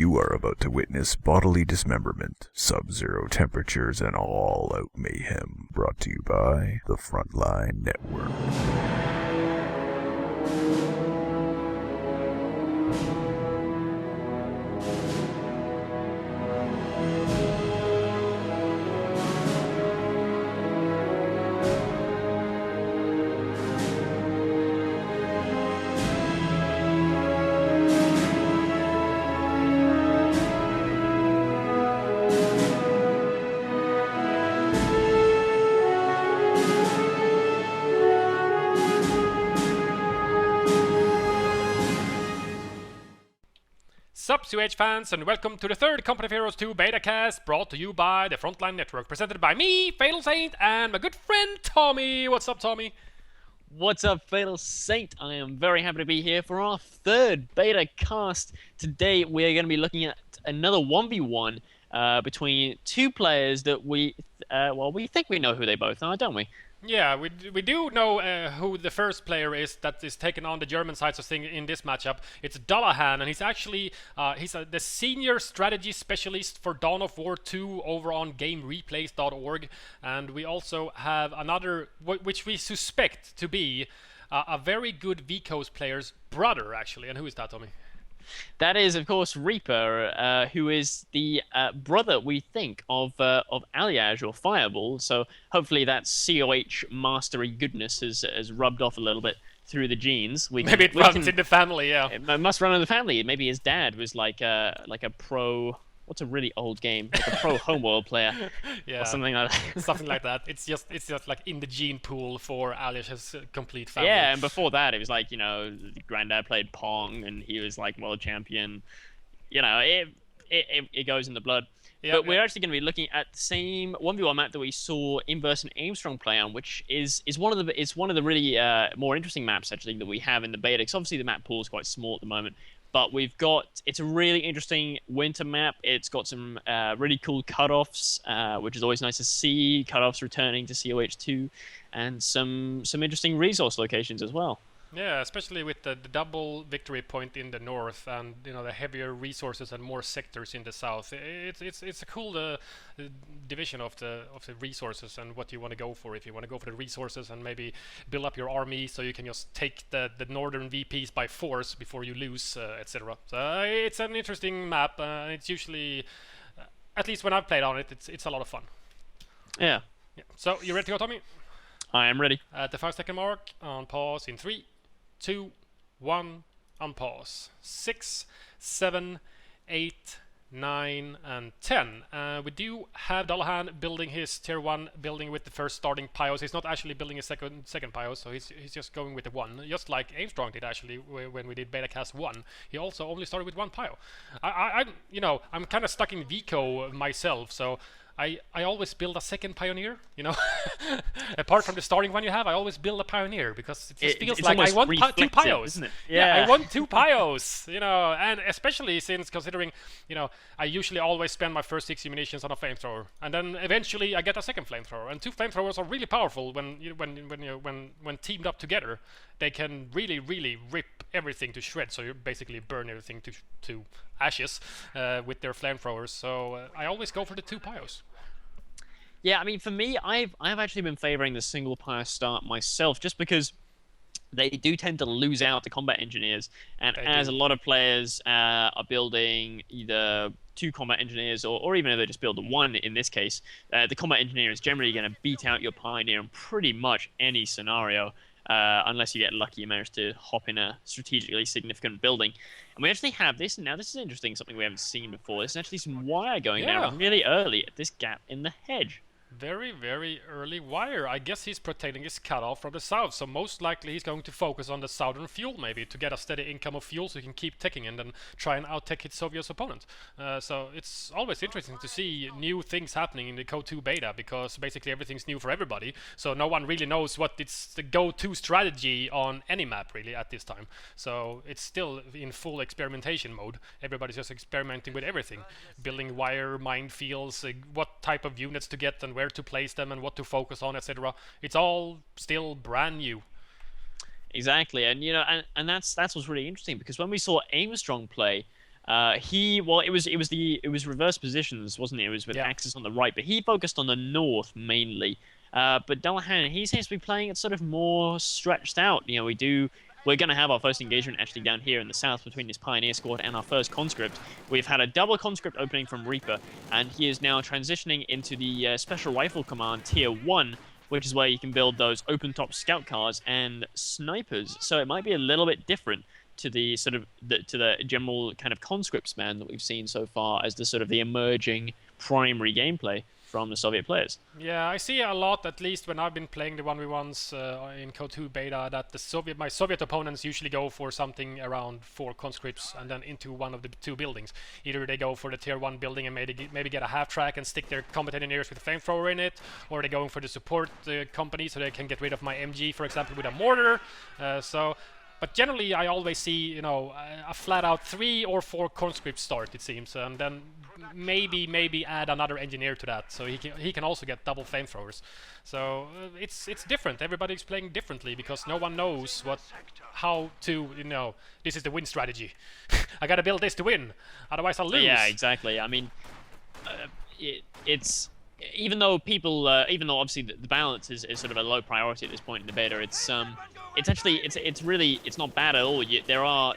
You are about to witness bodily dismemberment, sub-zero temperatures, and all-out mayhem. Brought to you by the Frontline Network. Sup, CH fans, and welcome to the third Company of Heroes 2 beta cast, brought to you by the Frontline Network, presented by me, FatalSaint, and my good friend Tommy. What's up, Tommy? What's up, FatalSaint? I am very happy to be here for our third beta cast. Today we are going to be looking at another 1v1 between two players that we think we know who they both are, don't we? Yeah, we do know who the first player is that is taking on the German side of thing in this matchup. It's Dullahan, and he's actually the senior strategy specialist for Dawn of War 2 over on GameReplays.org, and we also have another which we suspect to be a very good Vicos player's brother, actually. And who is that, Tommy? That is, of course, Reaper, who is the brother, we think, of Alliage or Fireball. So hopefully that COH mastery goodness has rubbed off a little bit through the genes. Maybe it runs in the family, yeah. It must run in the family. Maybe his dad was like a pro. What's a really old game? Like a pro homeworld player, yeah, or something like that. Something like that. It's just like in the gene pool for Alish's complete family. Yeah, and before that, it was like, granddad played Pong, and he was like world champion. It goes in the blood. Yep, but we're actually going to be looking at the same 1v1 map that we saw Inverse and Armstrong play on, which is one of the really more interesting maps actually that we have in the beta. Because obviously the map pool is quite small at the moment. But it's a really interesting winter map. It's got some really cool cutoffs, which is always nice to see. Cutoffs returning to COH2, and some interesting resource locations as well. Yeah, especially with the double victory point in the north, and the heavier resources and more sectors in the south. It's a cool division of the resources and what you want to go for. If you want to go for the resources and maybe build up your army so you can just take the northern VPs by force before you lose, etc. So it's an interesting map. It's usually, at least when I've played on it, it's a lot of fun. Yeah. So you ready to go, Tommy? I am ready. At the 5-second mark, on pause in 3, 2, 1, unpause. 6, 7, 8, 9, and 10. We do have Dullahan building his tier 1 building with the first starting Pios. He's not actually building a second Pios, so he's just going with the 1, just like Armstrong did actually when we did beta cast 1. He also only started with 1 Pio. I'm kind of stuck in Vico myself, so I always build a second Pioneer, Apart from the starting one you have, I always build a Pioneer because it just feels like I want 2 Pios. Isn't it? Yeah, I want 2 Pios, and especially since considering, I usually always spend my first 60 munitions on a flamethrower, and then eventually I get a second flamethrower, and 2 flamethrowers are really powerful when teamed up together. They can really, really rip everything to shreds, so you basically burn everything to ashes with their flamethrowers. So I always go for the 2 Pios. Yeah, I mean, for me, I've actually been favoring the single Pio start myself, just because they do tend to lose out the combat engineers, and as a lot of players are building either 2 combat engineers, or even if they just build the 1 in this case, the combat engineer is generally going to beat out your Pioneer in pretty much any scenario. Unless you get lucky, you manage to hop in a strategically significant building. And we actually have this, and now this is interesting, something we haven't seen before. There's actually some wire going down really early at this gap in the hedge. Very, very early wire. I guess he's protecting his cutoff from the south, so most likely he's going to focus on the southern fuel maybe to get a steady income of fuel so he can keep teching and then try and out-tech his Soviet opponent. So it's always interesting to see new things happening in the Code 2 beta, because basically everything's new for everybody, so no one really knows what it's the go-to strategy on any map really at this time. So it's still in full experimentation mode. Everybody's just experimenting with everything, building wire minefields, what type of units to get and where to place them and what to focus on, etc. It's all still brand new. Exactly, and and that's what's really interesting, because when we saw Armstrong play, It was reverse positions, wasn't it? It was with Axis on the right, but he focused on the north mainly. But Dullahan, he seems to be playing it sort of more stretched out. You know, we're going to have our first engagement actually down here in the south between this Pioneer squad and our first conscript. We've had a double conscript opening from Reaper, and he is now transitioning into the Special Rifle Command Tier 1, which is where you can build those open-top scout cars and snipers. So it might be a little bit different to the sort of to the general kind of conscript span that we've seen so far as the sort of the emerging primary gameplay from the Soviet players. Yeah, I see a lot, at least when I've been playing the 1v1s in Code 2 beta, that my Soviet opponents usually go for something around 4 conscripts and then into one of the 2 buildings. Either they go for the tier 1 building and maybe get a half track and stick their combat engineers with a flamethrower in it, or they're going for the support company so they can get rid of my MG, for example, with a mortar. But generally, I always see, you know, a flat-out 3 or 4 conscript start, it seems, and then maybe add another engineer to that, so he can also get double flamethrowers. So it's different. Everybody's playing differently because no one knows how to, you know, this is the win strategy. I gotta build this to win, otherwise I'll lose. Yeah, exactly. I mean, it's even though obviously the balance is sort of a low priority at this point in the beta, it's not bad at all.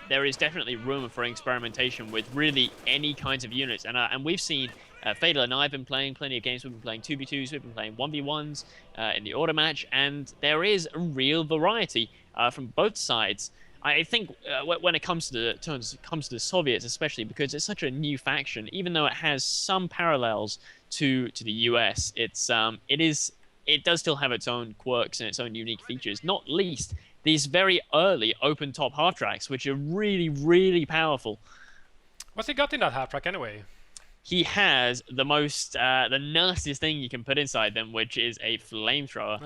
There is definitely room for experimentation with really any kinds of units, and we've seen Fatal and I have been playing plenty of games. We've been playing 2v2s, we've been playing 1v1s in the auto match, and there is a real variety from both sides. I think when it comes to the Soviets, especially because it's such a new faction, even though it has some parallels to the US, it does still have its own quirks and its own unique features, not least these very early open top half tracks, which are really, really powerful. What's he got in that half track anyway? He has the nastiest thing you can put inside them, which is a flamethrower.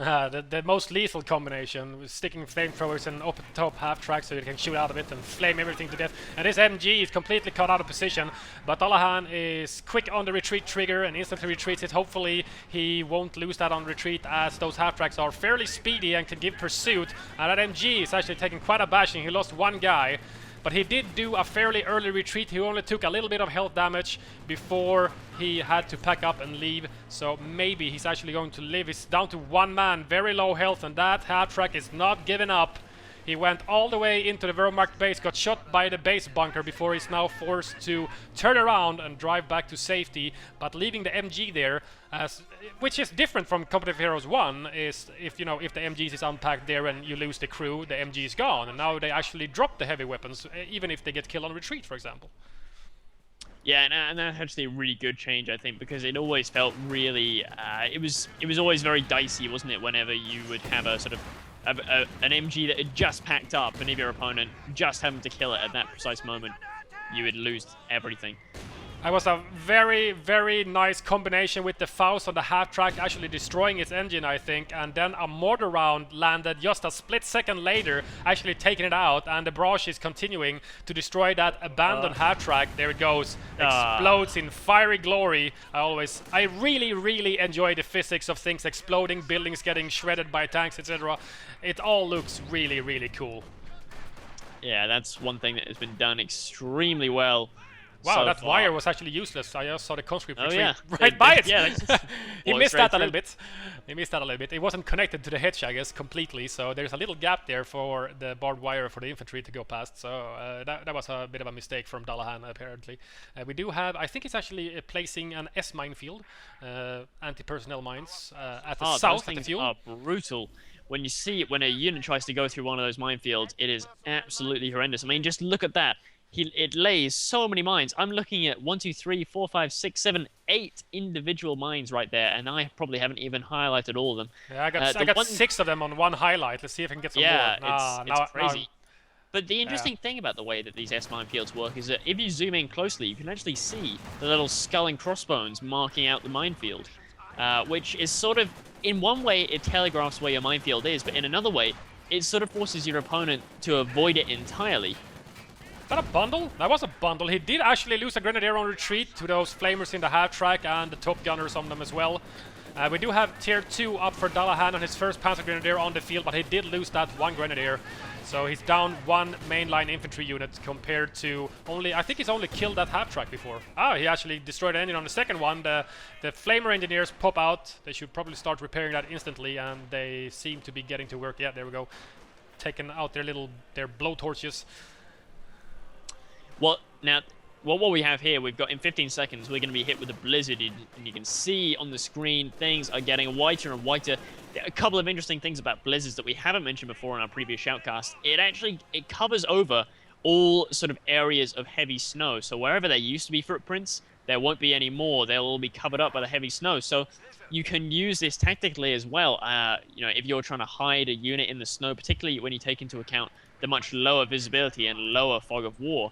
The most lethal combination, with sticking flamethrowers in open top half track so you can shoot out of it and flame everything to death. And this MG is completely caught out of position, but Dullahan is quick on the retreat trigger and instantly retreats it. Hopefully he won't lose that on retreat, as those half tracks are fairly speedy and can give pursuit. And that MG is actually taking quite a bashing. He lost 1 guy. But he did do a fairly early retreat. He only took a little bit of health damage before he had to pack up and leave. So maybe he's actually going to live. He's down to 1 man, very low health, and that half track is not giving up. He went all the way into the Wehrmacht base, got shot by the base bunker before he's now forced to turn around and drive back to safety. But leaving the MG there, which is different from Competitive Heroes 1, is if the MGs is unpacked there and you lose the crew, the MG is gone. And now they actually drop the heavy weapons, even if they get killed on retreat, for example. Yeah, and that's actually a really good change, I think, because it always felt really, it was always very dicey, wasn't it, whenever you would have a sort of an MG that had just packed up, and if your opponent just happened to kill it at that precise moment, you would lose everything. It was a very, very nice combination with the Faust on the half track, actually destroying its engine, I think, and then a mortar round landed just a split second later, actually taking it out, and the barrage is continuing to destroy that abandoned half track. There it goes, explodes in fiery glory. I really, really enjoy the physics of things exploding, buildings getting shredded by tanks, etc. It all looks really, really cool. Yeah, that's one thing that has been done extremely well. Wow, so that far. wire was actually useless. I just saw the conscript retreat yeah. right by it. Yeah, He missed that a little bit. He missed that a little bit. It wasn't connected to the hitch, I guess, completely. So there's a little gap there for the barbed wire for the infantry to go past. So that was a bit of a mistake from Dullahan, apparently. We do have, I think it's actually placing an S minefield, anti-personnel mines, at the south of the field. Are brutal. When a unit tries to go through one of those minefields, it is absolutely horrendous. I mean, just look at that. It lays so many mines. I'm looking at 1, 2, 3, 4, 5, 6, 7, 8 individual mines right there, and I probably haven't even highlighted all of them. Yeah, I got 6 of them on one highlight. Let's see if I can get some more. Yeah, it's crazy. But the interesting thing about the way that these S minefields work is that if you zoom in closely, you can actually see the little skull and crossbones marking out the minefield, which is sort of, in one way, it telegraphs where your minefield is, but in another way, it sort of forces your opponent to avoid it entirely. Is that a bundle? That was a bundle. He did actually lose a grenadier on retreat to those flamers in the half track and the top gunners on them as well. We do have tier 2 up for Dullahan on his first Panzer Grenadier on the field, but he did lose that one Grenadier. So he's down one mainline infantry unit compared to only, I think he's only killed that half-track before. Ah, he actually destroyed an engine on the second one. The Flamer engineers pop out. They should probably start repairing that instantly, and they seem to be getting to work. Yeah, there we go. Taking out their blowtorches. Well, now, what we have here, we've got in 15 seconds, we're going to be hit with a blizzard, and you can see on the screen things are getting whiter and whiter. There are a couple of interesting things about blizzards that we haven't mentioned before in our previous shoutcast. It covers over all sort of areas of heavy snow. So wherever there used to be footprints, there won't be any more. They'll all be covered up by the heavy snow. So you can use this tactically as well. You know, if you're trying to hide a unit in the snow, particularly when you take into account the much lower visibility and lower fog of war.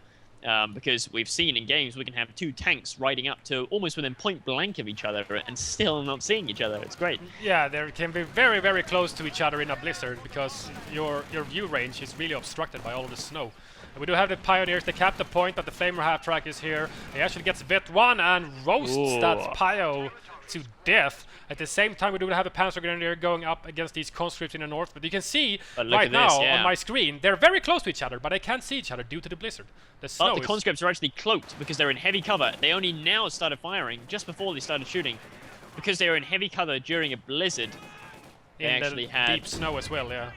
Because we've seen in games we can have two tanks riding up to almost within point blank of each other and still not seeing each other. It's great. Yeah, they can be very, very close to each other in a blizzard because your view range is really obstructed by all of the snow. And we do have the Pioneers. They cap the point, but the Flamer half-track is here. He actually gets bit one and roasts that Pio to death. At the same time, we do have a Panzer Grenadier going up against these conscripts in the north. But you can see right now on my screen, they're very close to each other, but they can't see each other due to the blizzard. The snow the conscripts are actually cloaked because they're in heavy cover. They only now started firing just before they started shooting. Because they were in heavy cover during a blizzard, they actually had deep snow as well, yeah.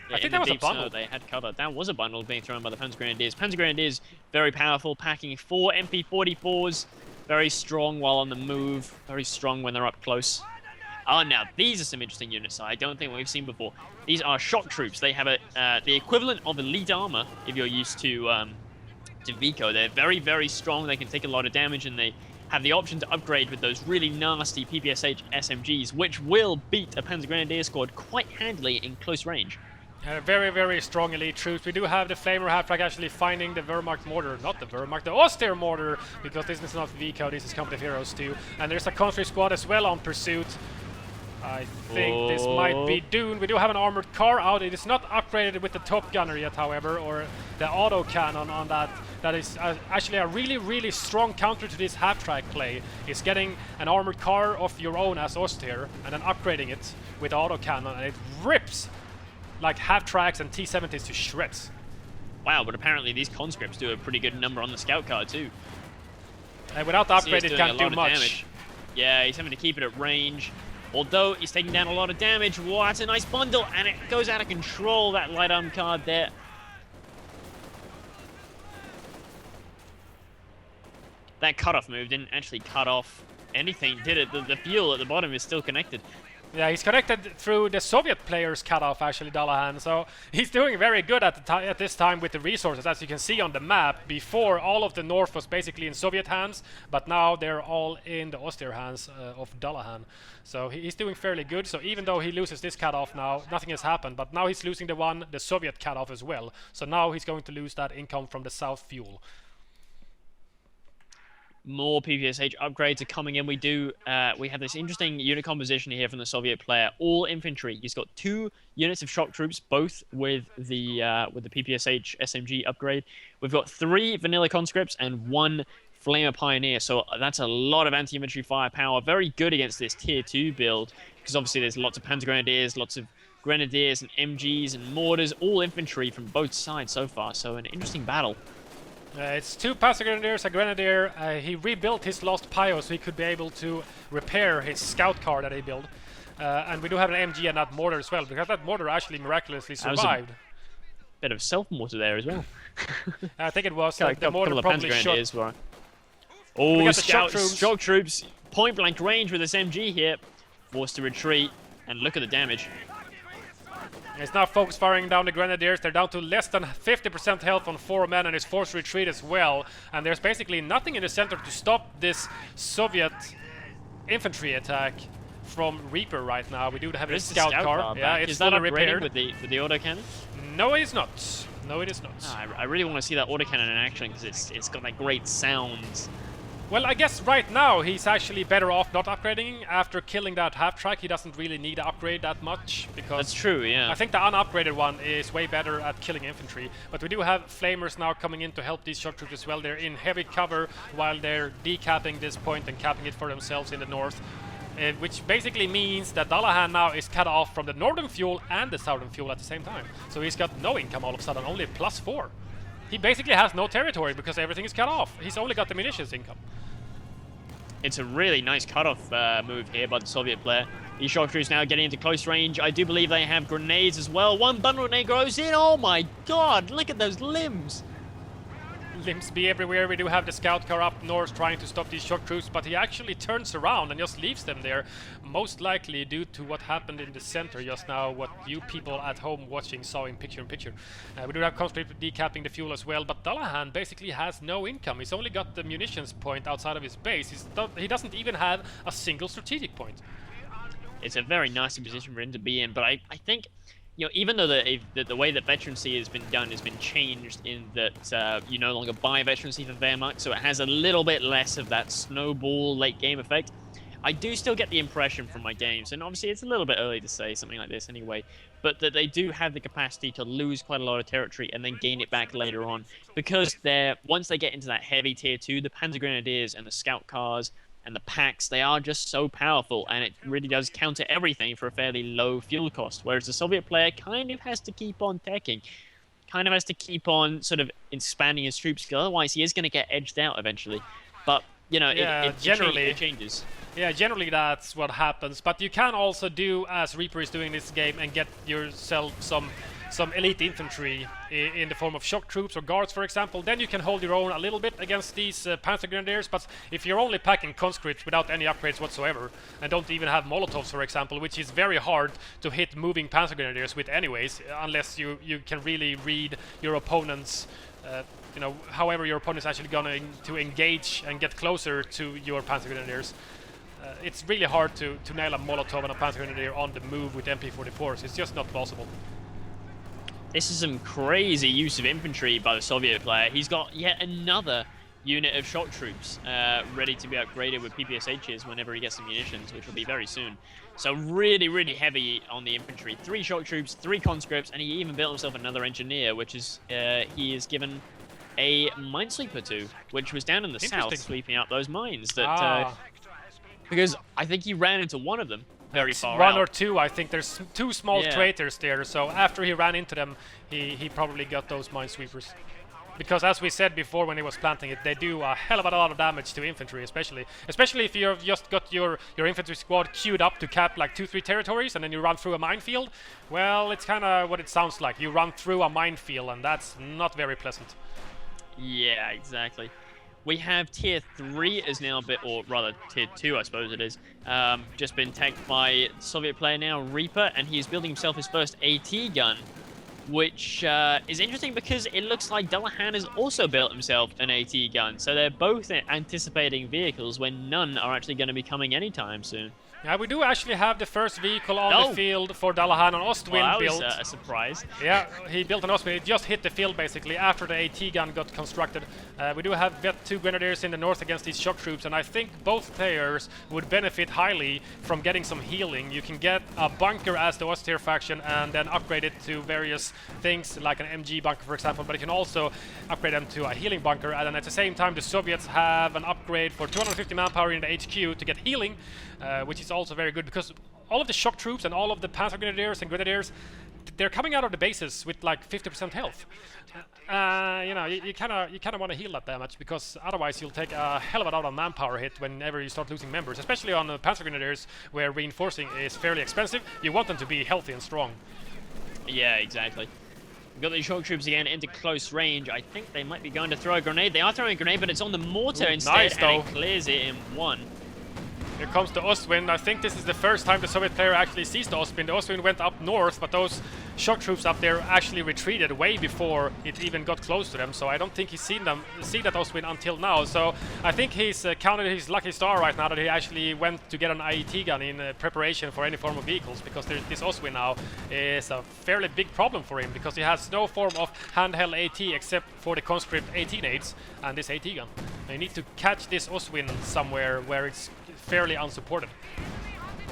Yeah, I think that was a bundle. They had cover. That was a bundle being thrown by the Panzer Grenadiers. Panzer Grenadiers, very powerful, packing 4 MP44s. Very strong while on the move. Very strong when they're up close. Oh, now these are some interesting units I don't think we've seen before. These are shock troops. They have the equivalent of elite armor if you're used to Vico. They're very, very strong. They can take a lot of damage, and they have the option to upgrade with those really nasty PPSH SMGs, which will beat a Panzer Grenadier squad quite handily in close range. Very, very strong elite troops. We do have the Flamer half-track actually finding the Wehrmacht mortar, not the Wehrmacht, the Oster mortar, because this is not Vico, this is Company of Heroes too. And there's a country squad as well on pursuit. I think this might be Dune. We do have an armored car out. It is not upgraded with the Top Gunner yet, however, or the auto cannon on that. That is actually a really, really strong counter to this half-track play. Is getting an armored car of your own as Oster and then upgrading it with auto cannon, and it rips like half-tracks and T-70s to shreds. Wow, but apparently these conscripts do a pretty good number on the scout card too. And without the upgrade, it can't do much. Damage. Yeah, he's having to keep it at range. Although he's taking down a lot of damage. Wow, that's a nice bundle, and it goes out of control, that light arm card there. That cutoff move didn't actually cut off anything, did it? The fuel at the bottom is still connected. Yeah, he's connected through the Soviet player's cutoff, actually, Dullahan. So he's doing very good at this time with the resources. As you can see on the map, before all of the north was basically in Soviet hands, but now they're all in the Oster hands of Dullahan. So he's doing fairly good. So even though he loses this cutoff now, nothing has happened. But now he's losing the Soviet cutoff as well. So now he's going to lose that income from the South fuel. More PPSH upgrades are coming in. We have this interesting unit composition here from the Soviet player. All infantry. He's got 2 units of shock troops, both with the PPSH SMG upgrade. We've got 3 vanilla conscripts and 1 Flamer Pioneer. So that's a lot of anti-infantry firepower. Very good against this tier 2 build, because obviously there's lots of Panzer Grenadiers, lots of Grenadiers and MGs and mortars, all infantry from both sides so far. So an interesting battle. It's 2 Panzer Grenadiers, a Grenadier. He rebuilt his lost Pio so he could be able to repair his scout car that he built. And we do have an MG and that mortar as well, because that mortar actually miraculously survived. Bit of self-mortar there as well. I think it was. The mortar probably shot. Oh, shock troops. Point blank range with this MG here. Forced to retreat. And look at the damage. He's now focus firing down the Grenadiers. They're down to less than 50% health on 4 men, and is forced to retreat as well. And there's basically nothing in the center to stop this Soviet infantry attack from Reaper right now. We do have a scout car. Yeah, it's fully repaired. With the autocannon? No, it is not. No, it is not. I really want to see that autocannon in action, because it's got that great sound. Well, I guess right now he's actually better off not upgrading. After killing that half-track, he doesn't really need to upgrade that much, because that's true, yeah. I think the unupgraded one is way better at killing infantry. But we do have Flamers now coming in to help these shock troops as well. They're in heavy cover while they're decapping this point and capping it for themselves in the north. which basically means that Dullahan now is cut off from the northern fuel and the southern fuel at the same time. So he's got no income all of a sudden, only +4. He basically has no territory because everything is cut off. He's only got the munitions income. It's a really nice cutoff move here by the Soviet player. These shock troops now getting into close range. I do believe they have grenades as well. One bundle grenade goes in. Oh my god, look at those limbs. Limbs be everywhere. We do have the scout car up north trying to stop these shock troops, but he actually turns around and just leaves them there, most likely due to what happened in the center just now, what you people at home watching saw in picture-in-picture. We do have conscript decapping the fuel as well, but Dullahan basically has no income. He's only got the munitions point outside of his base. He doesn't even have a single strategic point. It's a very nasty position for him to be in, but I think, you know, even though the way that veterancy has been done has been changed in that you no longer buy veterancy for Wehrmacht, so it has a little bit less of that snowball late game effect, I do still get the impression from my games, and obviously it's a little bit early to say something like this anyway, but that they do have the capacity to lose quite a lot of territory and then gain it back later on, because once they get into that heavy tier 2, the Panzer Grenadiers and the scout cars and the packs, they are just so powerful, and it really does counter everything for a fairly low fuel cost, whereas the Soviet player kind of has to keep on teching, kind of has to keep on sort of expanding his troops, because otherwise he is going to get edged out eventually. But, you know, it changes. Yeah, generally that's what happens, but you can also do as Reaper is doing this game and get yourself some elite infantry in the form of shock troops or guards, for example. Then you can hold your own a little bit against these Panzer Grenadiers, but if you're only packing conscripts without any upgrades whatsoever and don't even have Molotovs, for example, which is very hard to hit moving Panzer Grenadiers with anyways, unless you can really read your opponent's you know, however your opponent's actually going to engage and get closer to your Panzer Grenadiers. It's really hard to nail a Molotov and a Panzer Grenadier on the move with MP44s. It's just not possible. This is some crazy use of infantry by the Soviet player. He's got yet another unit of shock troops ready to be upgraded with PPSHs whenever he gets some munitions, which will be very soon. So really, really heavy on the infantry. 3 shock troops, 3 conscripts, and he even built himself another engineer, which is he is given a minesweeper to, which was down in the south, sweeping out those mines. Because I think he ran into one of them. Very far one out. or two, I think. There's 2 small craters there, so after he ran into them, he probably got those minesweepers. Because as we said before when he was planting it, they do a hell of a lot of damage to infantry, especially if you've just got your infantry squad queued up to cap like 2-3 territories and then you run through a minefield. Well, it's kind of what it sounds like. You run through a minefield, and that's not very pleasant. Yeah, exactly. We have tier 3 is now or rather tier 2 I suppose it is, just been teched by Soviet player now, Reaper, and he's building himself his first AT gun, which is interesting because it looks like Dullahan has also built himself an AT gun, so they're both anticipating vehicles when none are actually going to be coming anytime soon. Yeah, we do actually have the first vehicle on the field for Dullahan, an Ostwind built. That was a surprise. Yeah, he built an Ostwind. It just hit the field basically after the AT gun got constructed. We do have vet 2 Grenadiers in the north against these shock troops, and I think both players would benefit highly from getting some healing. You can get a bunker as the Ostier faction and then upgrade it to various things like an MG bunker, for example, but you can also upgrade them to a healing bunker, and then at the same time the Soviets have an upgrade for 250 manpower in the HQ to get healing, which is also very good because all of the shock troops and all of the Panzer Grenadiers, they're coming out of the bases with like 50% health. You know, you kind of want to heal that damage because otherwise you'll take a hell of a lot of manpower hit whenever you start losing members, especially on the Panzer Grenadiers where reinforcing is fairly expensive. You want them to be healthy and strong. Yeah, exactly. We've got these shock troops again into close range. I think they might be going to throw a grenade. They are throwing a grenade, but it's on the mortar instead, and it clears it in 1. Here comes the Ostwind. I think this is the first time the Soviet player actually sees the Ostwind. The Ostwind went up north, but those shock troops up there actually retreated way before it even got close to them. So I don't think he's seen that Ostwind until now. So I think he's counted his lucky star right now that he actually went to get an IET gun in preparation for any form of vehicles, because this Ostwind now is a fairly big problem for him because he has no form of handheld AT except for the conscript AT nades and this AT gun. And he needs to catch this Ostwind somewhere where it's fairly unsupported.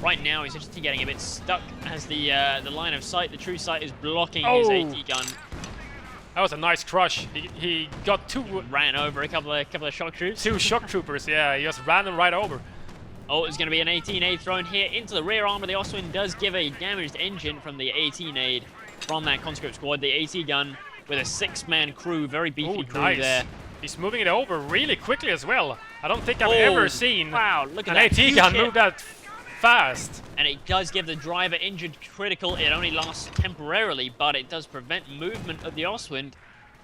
Right now he's actually getting a bit stuck as the line of sight, the true sight, is blocking his AT gun. That was a nice crush. He got ran over a couple of shock troops. 2 shock troopers, yeah, he just ran them right over. Oh, there's going to be an 18A thrown here into the rear arm of the Oswin. Does give a damaged engine from the 18A from that conscript squad. The AT gun with a 6-man crew, very beefy crew there. He's moving it over really quickly as well. I don't think I've ever seen look at an AT gun move that fast. And it does give the driver injured critical. It only lasts temporarily, but it does prevent movement of the Oswind.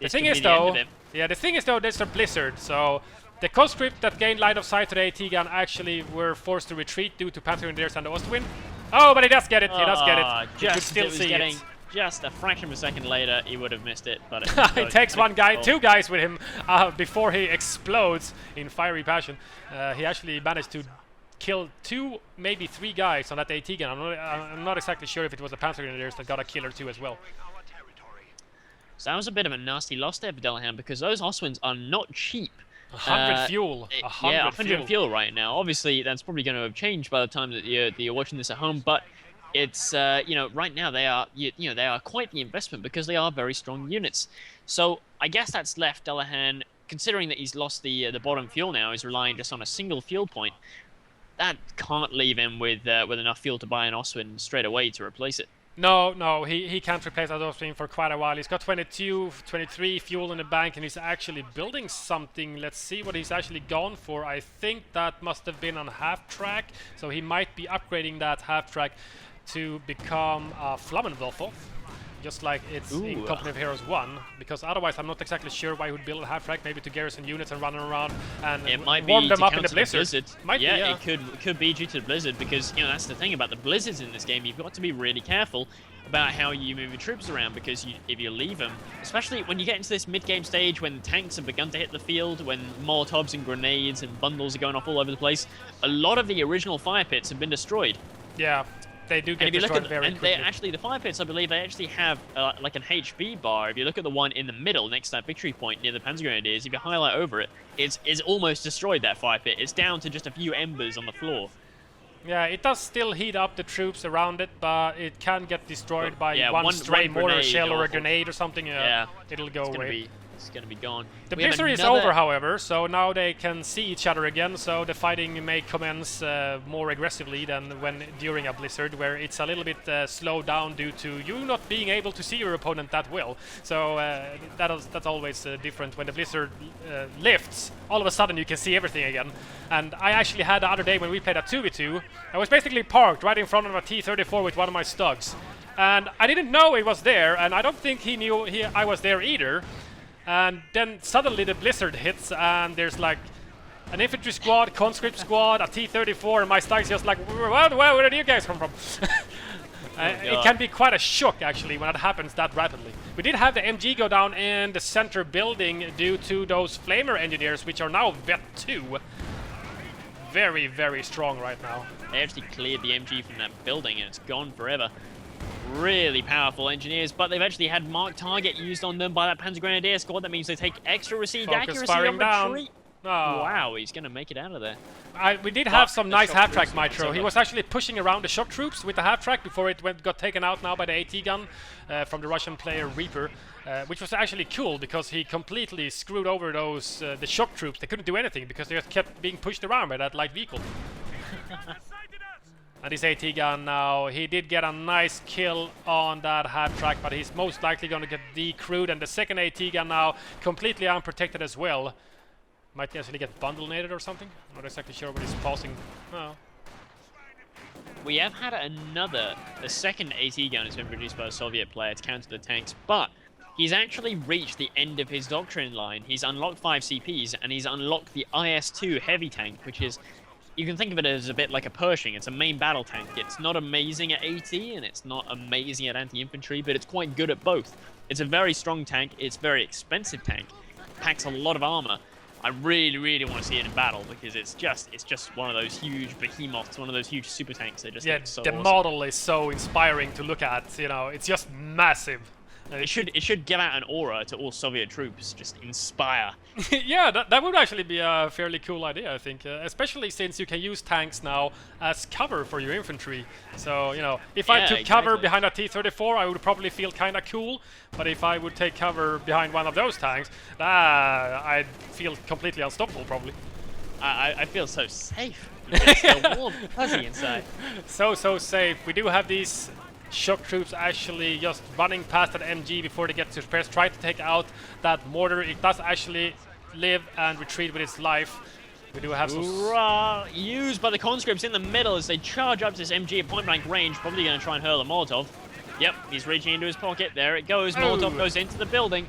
The thing is though, there's a blizzard, so the conscript that gained line of sight to the AT gun actually were forced to retreat due to Panther Grenadiers and the Ostwind. Oh, but he does get it, he does get it. You could still see it. Just a fraction of a second later, he would have missed it, but it takes one guy, 2 guys with him before he explodes in fiery passion. He actually managed to kill 2, maybe 3 guys on that AT gun. I'm not exactly sure if it was the Panther Grenadiers that got a kill or 2 as well. So that was a bit of a nasty loss there for Dullahan, because those Oswinds are not cheap. 100 fuel. 100 fuel right now. Obviously, that's probably going to have changed by the time that you're watching this at home, but it's right now they are they are quite the investment because they are very strong units. So I guess that's left Dullahan, considering that he's lost the bottom fuel now, he's relying just on a single fuel point. That can't leave him with enough fuel to buy an Oswin straight away to replace it. No, he can't replace that Oswin for quite a while. He's got 22, 23 fuel in the bank, and he's actually building something. Let's see what he's actually gone for. I think that must have been on half-track, so he might be upgrading that half-track to become a Flammenwerfer, just like it's in Company of Heroes 1, because otherwise I'm not exactly sure why he would build a half-track, maybe to garrison units and run around and warm them up in the blizzard. It could be due to the blizzard, because that's the thing about the blizzards in this game. You've got to be really careful about how you move your troops around, because if you leave them, especially when you get into this mid-game stage when tanks have begun to hit the field, when Molotovs and grenades and bundles are going off all over the place, a lot of the original fire pits have been destroyed. Yeah. They do get destroyed very quickly. The fire pits, I believe, they actually have like an HB bar. If you look at the one in the middle next to that victory point near the Panzer Grenadiers, if you highlight over it, it's almost destroyed, that fire pit. It's down to just a few embers on the floor. Yeah, it does still heat up the troops around it, but it can get destroyed by one stray mortar shell or a grenade or something. It'll go away. It's going to be gone. The blizzard is over, however, so now they can see each other again, so the fighting may commence more aggressively than during a blizzard, where it's a little bit slowed down due to you not being able to see your opponent that well. So that's always different. When the blizzard lifts, all of a sudden you can see everything again. And I actually had the other day when we played a 2v2, I was basically parked right in front of a T-34 with one of my Stugs. And I didn't know it was there, and I don't think he knew I was there either. And then suddenly the blizzard hits, and there's like an infantry squad, conscript squad, a T-34, and my Stug's just like, where did you guys come from? It can be quite a shock, actually, when it happens that rapidly. We did have the MG go down in the center building due to those Flamer engineers, which are now Vet 2. Very, very strong right now. They actually cleared the MG from that building, and it's gone forever. Really powerful engineers, but they've actually had marked target used on them by that Panzer Grenadier squad. That means they take extra received accuracy on retreat. Oh. Wow, he's going to make it out of there. We did have some nice half-track Mitro. He was actually pushing around the shock troops with the half-track before it got taken out now by the AT gun from the Russian player Reaper, which was actually cool because he completely screwed over those the shock troops. They couldn't do anything because they just kept being pushed around by that light vehicle. And this AT gun now, he did get a nice kill on that half-track, but he's most likely going to get decrewed. And the second AT gun now, completely unprotected as well. Might actually get bundle-nated or something. Not exactly sure what he's passing. Oh. We have had the second AT gun has been produced by a Soviet player to counter the tanks, but he's actually reached the end of his doctrine line. He's unlocked 5 CPs, and he's unlocked the IS-2 heavy tank, which is... You can think of it as a bit like a Pershing. It's a main battle tank. It's not amazing at AT, and it's not amazing at anti-infantry, but it's quite good at both. It's a very strong tank. It's a very expensive tank. Packs a lot of armor. I really, really want to see it in battle because it's just one of those huge behemoths, one of those huge super tanks. They just look so awesome. Model is so inspiring to look at. It's just massive. It should give out an aura to all Soviet troops, just inspire. Yeah, that would actually be a fairly cool idea, I think, especially since you can use tanks now as cover for your infantry. So, if I took cover behind a T-34, I would probably feel kind of cool, but if I would take cover behind one of those tanks, I'd feel completely unstoppable, probably. I feel so safe. It's still warm, fuzzy inside. So safe. We do have these shock troops actually just running past that MG before they get to repairs, try to take out that mortar. It does actually live and retreat with its life. We do have some... used by the conscripts in the middle as they charge up to this MG at point-blank range, probably going to try and hurl a Molotov. Yep, he's reaching into his pocket. There it goes. Molotov goes into the building.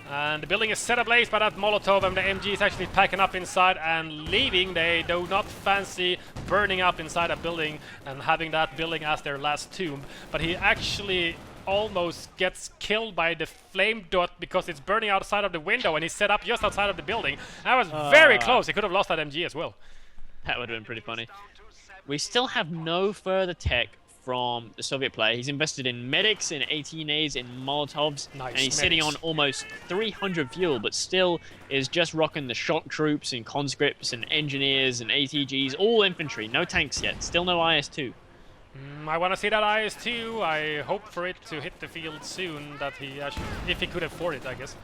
And the building is set ablaze by that Molotov, and the MG is actually packing up inside and leaving. They do not fancy burning up inside a building and having that building as their last tomb. But he actually almost gets killed by the flame dot because it's burning outside of the window, and he's set up just outside of the building. That was very close. He could have lost that MG as well. That would have been pretty funny. We still have no further tech from the Soviet player. He's invested in medics, in 18As, in Molotovs, and he's sitting on almost 300 fuel, but still is just rocking the shock troops and conscripts and engineers and ATGs, all infantry. No tanks yet. Still no IS-2. I want to see that IS-2. I hope for it to hit the field soon, that he actually, if he could afford it, I guess.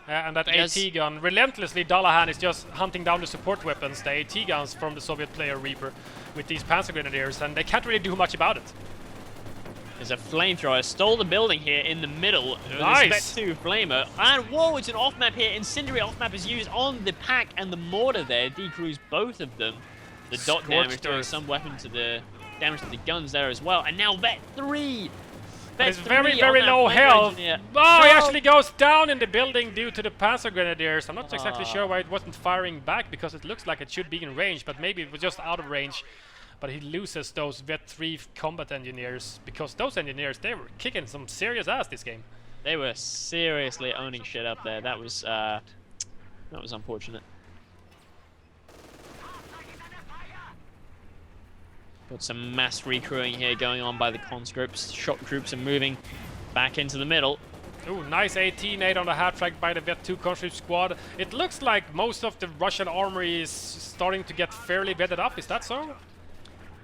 And that AT gun, relentlessly Dullahan is just hunting down the support weapons, the AT guns from the Soviet player Reaper with these Panzer Grenadiers, and they can't really do much about it. There's a flamethrower, stole the building here in the middle. Nice! Spec 2 flamer. And whoa, it's an off-map here. Incendiary off-map is used on the pack and the mortar there. Decrews both of them. The dot damage doing some weapon to the damage to the guns there as well. And now Vet 3! It's very, very low health. Oh, no! He actually goes down in the building due to the Panzer Grenadiers. I'm not exactly sure why it wasn't firing back, because it looks like it should be in range, but maybe it was just out of range. But he loses those Vet 3 combat engineers, because those engineers, they were kicking some serious ass this game. They were seriously owning shit up there. That was unfortunate. Got some mass recrewing here going on by the conscripts. Shock troops are moving back into the middle. Ooh, nice 18-8 on the half-track by the Vet 2 conscript squad. It looks like most of the Russian armory is starting to get fairly vetted up. Is that so?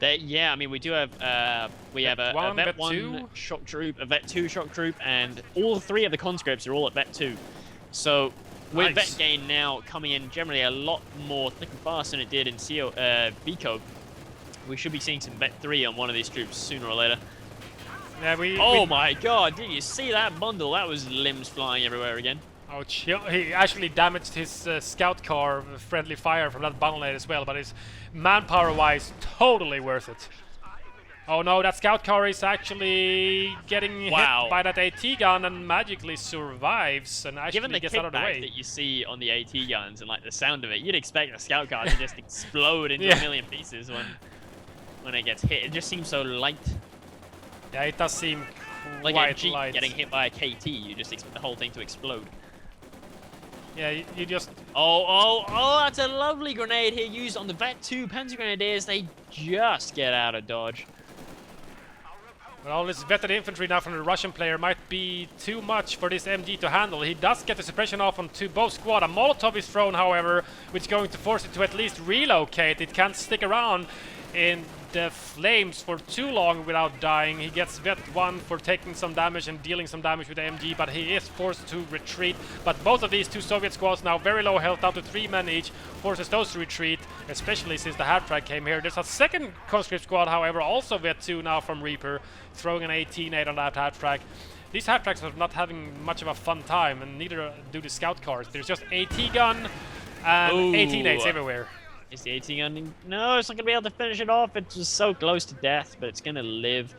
Yeah, I mean, we do have a Vet 1 shock troop, a Vet 2 shock troop, and all three of the conscripts are all at Vet 2. So with Vet gain now coming in generally a lot more thick and fast than it did in Vico, we should be seeing some Vet 3 on one of these troops sooner or later. Yeah, my god, did you see that bundle? That was limbs flying everywhere again. Oh, he actually damaged his scout car, friendly fire from that bundle as well, but it's manpower-wise totally worth it. Oh no, that scout car is actually getting hit by that AT gun and magically survives and actually gets out of the way. Given the kickback that you see on the AT guns and like the sound of it, you'd expect a scout car to just explode into a million pieces when it gets hit. It just seems so light. Yeah, it does seem like quite a Jeep light. Getting hit by a KT, you just expect the whole thing to explode. Yeah, you just... Oh, that's a lovely grenade here used on the Vet 2 Panzer Grenadiers. They just get out of dodge. Well, this vetted infantry now from the Russian player might be too much for this MG to handle. He does get the suppression off onto both squad. A Molotov is thrown, however, which is going to force it to at least relocate. It can't stick around in the flames for too long without dying. He gets Vet 1 for taking some damage and dealing some damage with the MG, but he is forced to retreat. But both of these two Soviet squads now very low health, down to 3 men each, forces those to retreat, especially since the half-track came here. There's a second conscript squad, however, also Vet 2 now from Reaper, throwing an 18-8 on that half-track. These half-tracks are not having much of a fun time, and neither do the scout cars. There's just AT gun and 18-8s everywhere. Is the AT gun? No, it's not going to be able to finish it off. It's just so close to death, but it's going to live.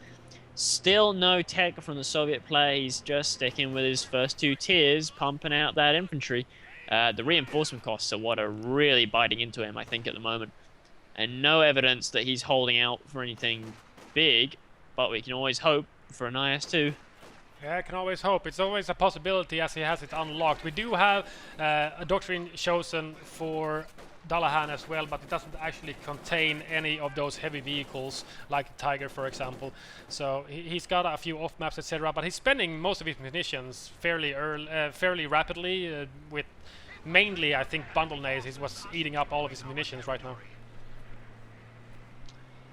Still no tech from the Soviet player. He's just sticking with his first 2 tiers, pumping out that infantry. The reinforcement costs are what are really biting into him, I think, at the moment. And no evidence that he's holding out for anything big, but we can always hope for an IS-2. Yeah, I can always hope. It's always a possibility as he has it unlocked. We do have a doctrine chosen for Dullahan as well, but it doesn't actually contain any of those heavy vehicles like the Tiger, for example. So he's got a few off maps, etc. But he's spending most of his munitions fairly rapidly. With mainly, I think, bundle nays is what's eating up all of his munitions right now.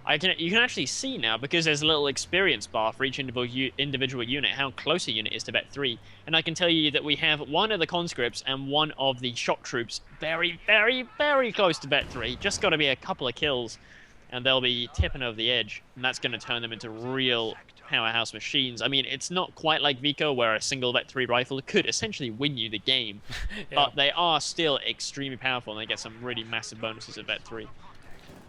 You can actually see now, because there's a little experience bar for each individual unit, how close a unit is to vet 3. And I can tell you that we have one of the conscripts and one of the shock troops very, very, very close to vet 3. Just got to be a couple of kills, and they'll be tipping over the edge, and that's going to turn them into real powerhouse machines. I mean, it's not quite like Vico, where a single vet 3 rifle could essentially win you the game, but they are still extremely powerful, and they get some really massive bonuses at vet 3.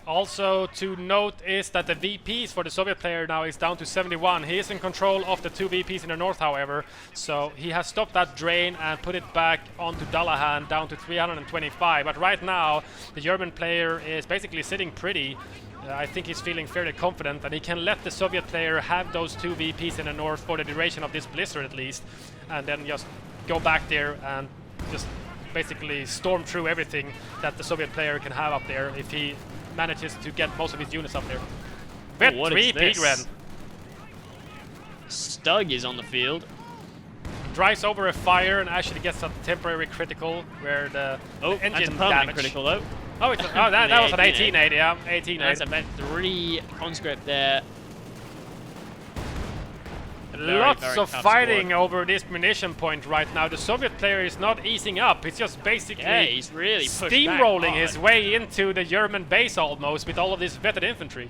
Also to note is that the VPs for the Soviet player now is down to 71. He is in control of the 2 VPs in the north, however, so he has stopped that drain and put it back onto Dullahan down to 325. But right now, the German player is basically sitting pretty. I think he's feeling fairly confident, and he can let the Soviet player have those 2 VPs in the north for the duration of this blizzard at least, and then just go back there and just basically storm through everything that the Soviet player can have up there if he manages to get most of his units up there. Vet 3 Pigren. Stug is on the field. Drives over a fire and actually gets a temporary critical where the engine damage. Critical though. Oh, that was an 18-8, yeah. 18-8. That's a vet 3 conscript there. Lots of fighting over this munition point right now. The Soviet player is not easing up. He's just basically he's really steamrolling his way into the German base almost with all of this vetted infantry.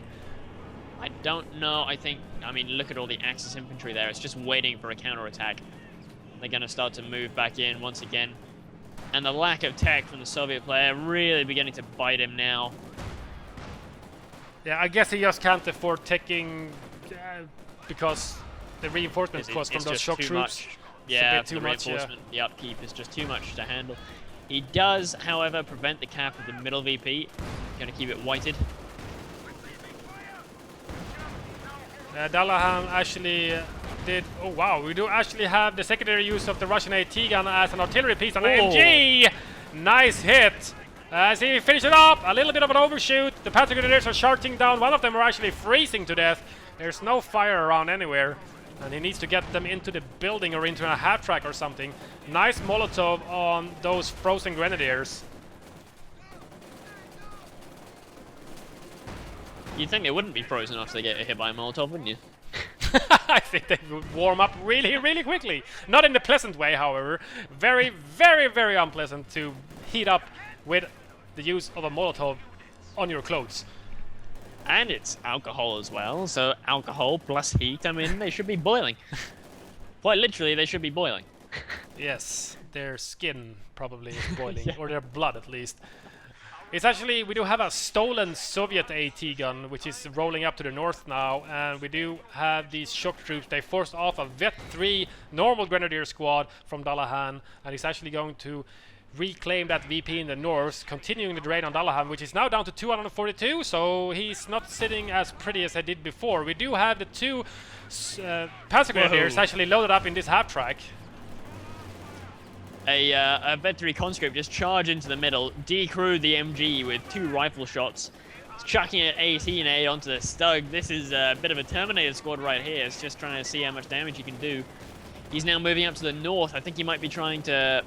I don't know. I mean, look at all the Axis infantry there. It's just waiting for a counterattack. They're going to start to move back in once again. And the lack of tech from the Soviet player really beginning to bite him now. Yeah, I guess he just can't afford taking because the reinforcement cost from those shock troops. Yeah, the reinforcement, the upkeep is just too much to handle. He does, however, prevent the cap of the middle VP. Going to keep it whited. Dullahan actually did. Oh wow, we do actually have the secondary use of the Russian AT gun as an artillery piece on an MG. Nice hit. As he finishes it up, a little bit of an overshoot. The Patriot Grenadiers are shouting down. One of them are actually freezing to death. There's no fire around anywhere, and he needs to get them into the building or into a half track or something. Nice Molotov on those frozen Grenadiers. You'd think they wouldn't be frozen after they get hit by a Molotov, wouldn't you? I think they would warm up really, really quickly. Not in the pleasant way, however. Very, very, very unpleasant to heat up with the use of a Molotov on your clothes. And it's alcohol as well, so alcohol plus heat, I mean, they should be boiling. Quite literally, they should be boiling. Yes, their skin probably is boiling, or their blood at least. It's actually, we do have a stolen Soviet AT gun, which is rolling up to the north now, and we do have these shock troops. They forced off a Vet 3 normal Grenadier squad from Dullahan, and he's actually going to reclaim that VP in the north, continuing the drain on Dullahan, which is now down to 242, so he's not sitting as pretty as I did before. We do have the 2 Panzer Grenadiers actually loaded up in this half-track. A Vet 3 conscript just charge into the middle, decrew the MG with 2 rifle shots. It's chucking an 18A onto the Stug. This is a bit of a Terminator squad right here. It's just trying to see how much damage he can do. He's now moving up to the north. I think he might be trying to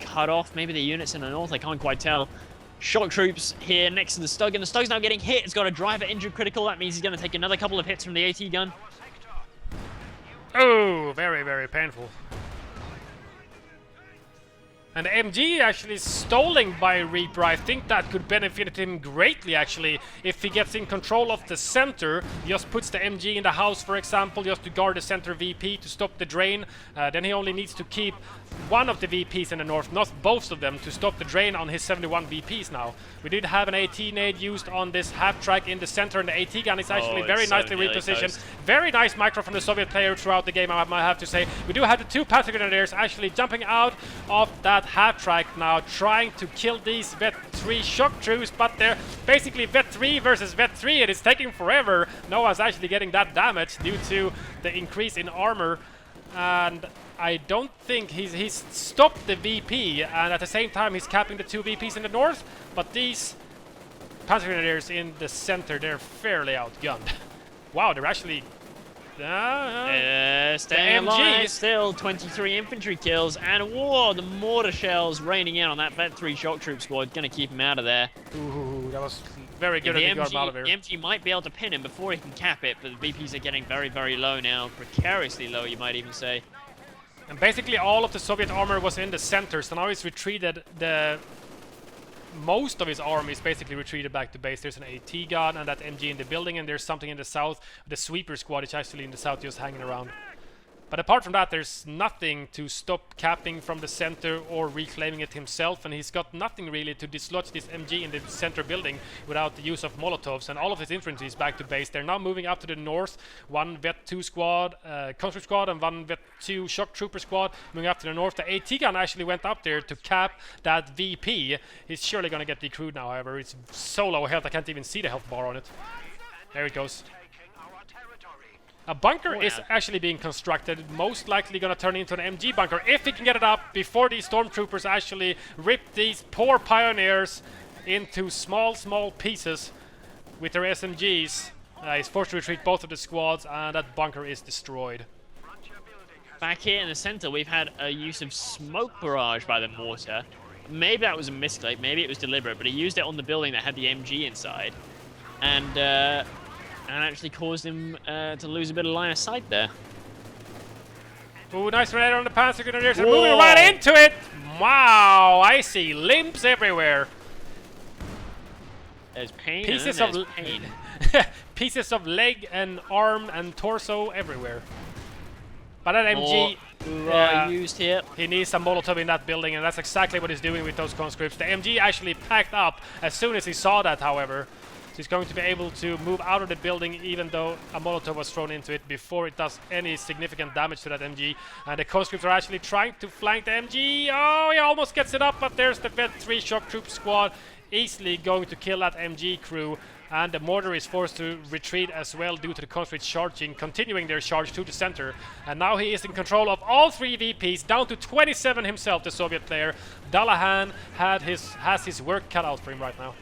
cut off maybe the units in the north. I can't quite tell. Shock troops here next to the Stug, and the Stug's now getting hit. It's got a driver injured critical. That means he's going to take another couple of hits from the AT gun. Oh, very, very painful. And the MG actually stolen by Reaper. I think that could benefit him greatly, actually. If he gets in control of the center, just puts the MG in the house, for example, just to guard the center VP to stop the drain. Then he only needs to keep one of the VPs in the north, not both of them, to stop the drain on his 71 VPs now. We did have an AT nade used on this half-track in the center, and the AT gun is actually very nicely repositioned. Very nice micro from the Soviet player throughout the game, I might have to say. We do have the 2 Patriot Grenadiers actually jumping out of that half-track now, trying to kill these Vet 3 shock troops, but they're basically Vet 3 versus Vet 3. It is taking forever. Noah's actually getting that damage due to the increase in armor, and I don't think he's stopped the VP, and at the same time he's capping the 2 VPs in the north, but these Panzer Grenadiers in the center, they're fairly outgunned. Wow, they're actually staying alive, still 23 infantry kills, and whoa, the mortar shells raining in on that Vet 3 shock troop squad, gonna keep him out of there. Ooh, that was Very good the at the guard out of the here. MG might be able to pin him before he can cap it, but the VPs are getting very, very low now. Precariously low, you might even say. And basically all of the Soviet armor was in the center, so now he's retreated. Most of his army is basically retreated back to base. There's an AT gun and that MG in the building, and there's something in the south. The sweeper squad is actually in the south just hanging around. But apart from that, there's nothing to stop capping from the center or reclaiming it himself, and he's got nothing really to dislodge this MG in the center building without the use of Molotovs, and all of his infantry is back to base. They're now moving up to the north. One Vet 2 squad, conscript squad, and one Vet 2 shock trooper squad moving up to the north. The AT gun actually went up there to cap that VP. He's surely going to get decrewed now, however. It's so low health, I can't even see the health bar on it. There it goes. A bunker is actually being constructed, most likely going to turn into an MG bunker if he can get it up before these stormtroopers actually rip these poor pioneers into small pieces with their SMGs. He's forced to retreat both of the squads, and that bunker is destroyed. Back here in the center, we've had a use of smoke barrage by the mortar. Maybe that was a misclick, maybe it was deliberate, but he used it on the building that had the MG inside. And actually caused him to lose a bit of line of sight there. Ooh, nice grenade on the Panzer Grenadiers. They're moving right into it! Wow, I see limbs everywhere. There's pain. Pieces and of pain. pieces of leg and arm and torso everywhere. But that MG used here. he needs some Molotov in that building, and that's exactly what he's doing with those conscripts. The MG actually packed up as soon as he saw that, however. So he's going to be able to move out of the building even though a Molotov was thrown into it before it does any significant damage to that MG. And the conscripts are actually trying to flank the MG. Oh, he almost gets it up, but there's the Vet 3 shock troop squad easily going to kill that MG crew. And the mortar is forced to retreat as well due to the conscripts charging, continuing their charge to the center. And now he is in control of all 3 VPs, down to 27 himself, the Soviet player. Dullahan has his work cut out for him right now.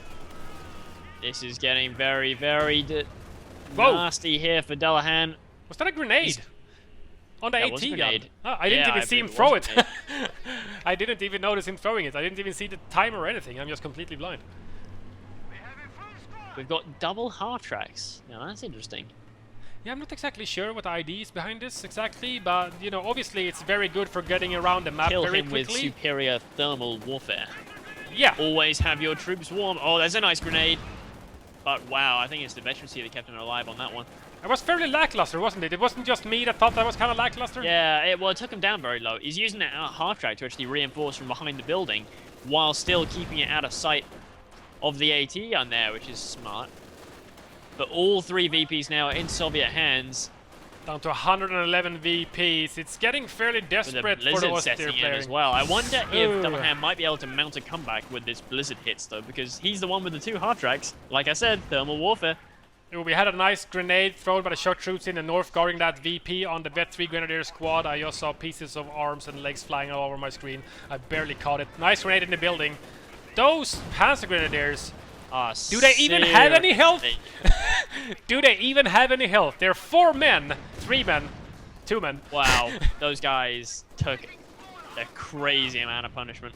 This is getting very, very nasty here for Dullahan. Was that a grenade? On the That AT was a gun? grenade. Oh, I didn't even see him it throw was it. a I didn't even notice him throwing it. I didn't even see the timer or anything. I'm just completely blind. We've got double half tracks. Now that's interesting. Yeah, I'm not exactly sure what the idea is behind this exactly, but you know, obviously it's very good for getting around the map Kill very him quickly. with superior thermal warfare. Yeah. Always have your troops warm. Oh, there's a nice grenade. But wow, I think it's the veterancy that kept him alive on that one. It was fairly lackluster, wasn't it? It wasn't just me that thought that was kind of lackluster. Yeah, it took him down very low. He's using that half track to actually reinforce from behind the building while still keeping it out of sight of the AT gun there, which is smart. But all 3 VPs now are in Soviet hands. Down to 111 VPs. It's getting fairly desperate for the austere player as well. I wonder if Dullahan might be able to mount a comeback with this blizzard hits though, because he's the one with the 2 half tracks. Like I said, thermal warfare. We had a nice grenade thrown by the shock troops in the north guarding that VP on the Vet 3 Grenadier squad. I just saw pieces of arms and legs flying all over my screen. I barely caught it. Nice grenade in the building. Those Panzer Grenadiers, do they even have any health? Do they even have any health? They're 4 men, 3 men, 2 men. Wow, those guys took a crazy amount of punishment.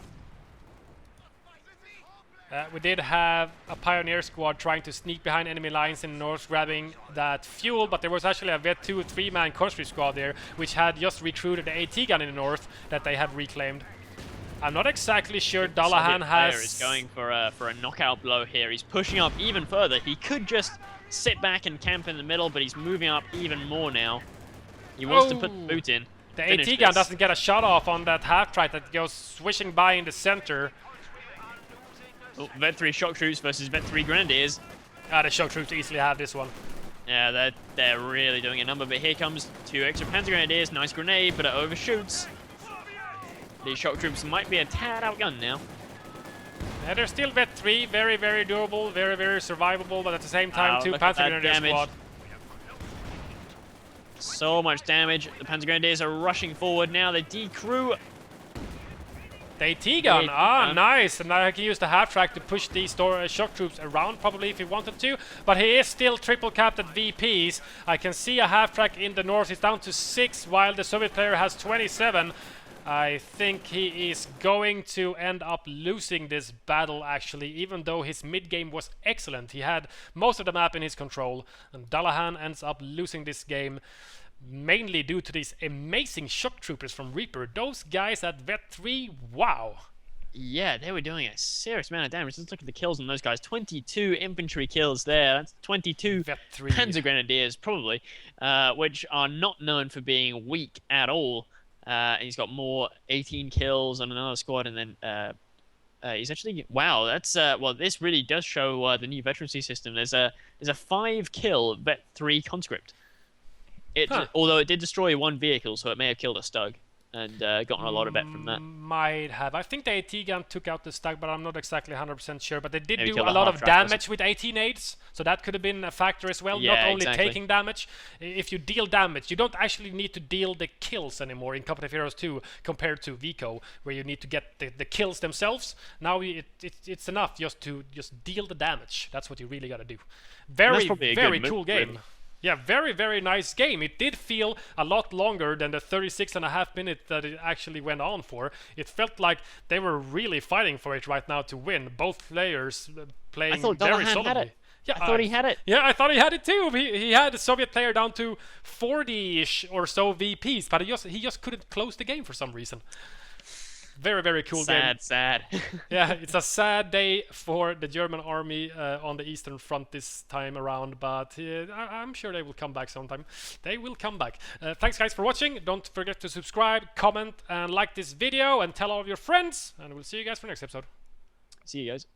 We did have a Pioneer squad trying to sneak behind enemy lines in the north, grabbing that fuel, but there was actually a Vet 2 3-man conscript squad there, which had just recruited the AT gun in the north that they had reclaimed. I'm not exactly sure Dullahan has... is going for a knockout blow here. He's pushing up even further. He could just sit back and camp in the middle, but he's moving up even more now. He wants to put the boot in. The AT gun doesn't get a shot off on that half-track that goes swishing by in the center. Oh, Vet 3 shock troops versus Vet 3 Grenadiers. The shock troops easily have this one. Yeah, they're really doing a number, but here comes 2 extra Panzer Grenadiers. Nice grenade, but it overshoots. These shock troops might be a tad outgunned now. Yeah, they're still Vet 3, very, very durable, very, very survivable, but at the same time, 2 Panzer Grenadier squad. So much damage. The Panzer Grenadiers are rushing forward now. They decrew. The AT gun, nice. And now he can use the half-track to push these shock troops around, probably, if he wanted to. But he is still triple capped at VPs. I can see a half-track in the north. He's down to 6, while the Soviet player has 27. I think he is going to end up losing this battle, actually, even though his mid-game was excellent. He had most of the map in his control, and Dullahan ends up losing this game, mainly due to these amazing shock troopers from Reaper. Those guys at Vet 3, wow! Yeah, they were doing a serious amount of damage. Let's look at the kills on those guys. 22 infantry kills there. That's 22 Panzer Grenadiers, probably, which are not known for being weak at all. And he's got more 18 kills on another squad, and then he's actually that's well, this really does show the new veterancy system. There's a 5-kill Vet 3 conscript. Although it did destroy one vehicle, so it may have killed a Stug and gotten a lot of vet from that. Might have. I think the AT gun took out the Stug, but I'm not exactly 100% sure. But they did Maybe do a lot of damage with 18 nades, so that could have been a factor as well. Yeah, not only exactly. taking damage. If you deal damage, you don't actually need to deal the kills anymore in Competitive Heroes 2 compared to Vico, where you need to get the kills themselves. Now it's enough just to deal the damage. That's what you really got to do. Very cool game. Really. Yeah, very, very nice game. It did feel a lot longer than the 36.5 minutes that it actually went on for. It felt like they were really fighting for it right now to win. Both players playing very solidly. Had it. Yeah, I thought he had it. Yeah, I thought he had it too. He had the Soviet player down to 40-ish or so VPs, but he just couldn't close the game for some reason. Very, very cool game. Sad. Yeah, it's a sad day for the German army on the Eastern Front this time around, but I'm sure they will come back sometime. They will come back. Thanks, guys, for watching. Don't forget to subscribe, comment, and like this video, and tell all of your friends. And we'll see you guys for next episode. See you guys.